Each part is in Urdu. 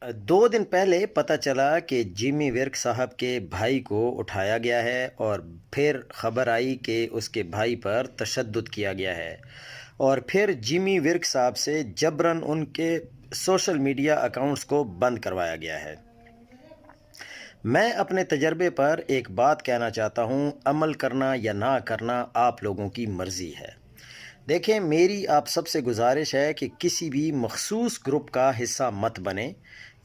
دو دن پہلے پتہ چلا کہ جیمی ورک صاحب کے بھائی کو اٹھایا گیا ہے اور پھر خبر آئی کہ اس کے بھائی پر تشدد کیا گیا ہے، اور پھر جیمی ورک صاحب سے جبراً ان کے سوشل میڈیا اکاؤنٹس کو بند کروایا گیا ہے۔ میں اپنے تجربے پر ایک بات کہنا چاہتا ہوں، عمل کرنا یا نہ کرنا آپ لوگوں کی مرضی ہے۔ دیکھیں، میری آپ سب سے گزارش ہے کہ کسی بھی مخصوص گروپ کا حصہ مت بنیں۔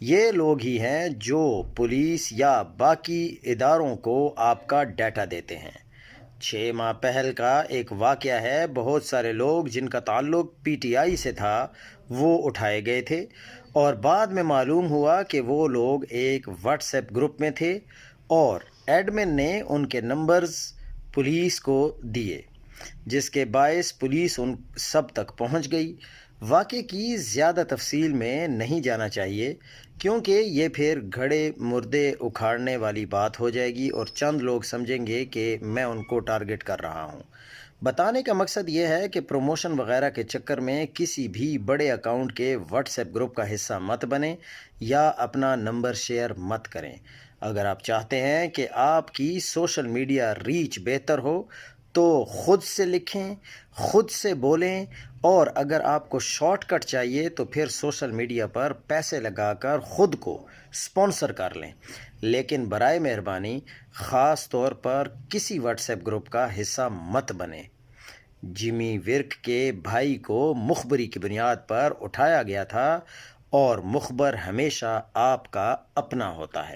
یہ لوگ ہی ہیں جو پولیس یا باقی اداروں کو آپ کا ڈیٹا دیتے ہیں۔ 6 ماہ پہل کا ایک واقعہ ہے، بہت سارے لوگ جن کا تعلق پی ٹی آئی سے تھا وہ اٹھائے گئے تھے، اور بعد میں معلوم ہوا کہ وہ لوگ ایک واٹس ایپ گروپ میں تھے اور ایڈمن نے ان کے نمبرز پولیس کو دیے، جس کے باعث پولیس ان سب تک پہنچ گئی۔ واقعے کی زیادہ تفصیل میں نہیں جانا چاہیے، کیونکہ یہ پھر گھڑے مردے اکھاڑنے والی بات ہو جائے گی اور چند لوگ سمجھیں گے کہ میں ان کو ٹارگٹ کر رہا ہوں۔ بتانے کا مقصد یہ ہے کہ پروموشن وغیرہ کے چکر میں کسی بھی بڑے اکاؤنٹ کے واٹس ایپ گروپ کا حصہ مت بنیں یا اپنا نمبر شیئر مت کریں۔ اگر آپ چاہتے ہیں کہ آپ کی سوشل میڈیا ریچ بہتر ہو تو خود سے لکھیں، خود سے بولیں، اور اگر آپ کو شارٹ کٹ چاہیے تو پھر سوشل میڈیا پر پیسے لگا کر خود کو سپانسر کر لیں، لیکن برائے مہربانی خاص طور پر کسی واٹس ایپ گروپ کا حصہ مت بنیں۔ جیمی ورک کے بھائی کو مخبری کی بنیاد پر اٹھایا گیا تھا، اور مخبر ہمیشہ آپ کا اپنا ہوتا ہے۔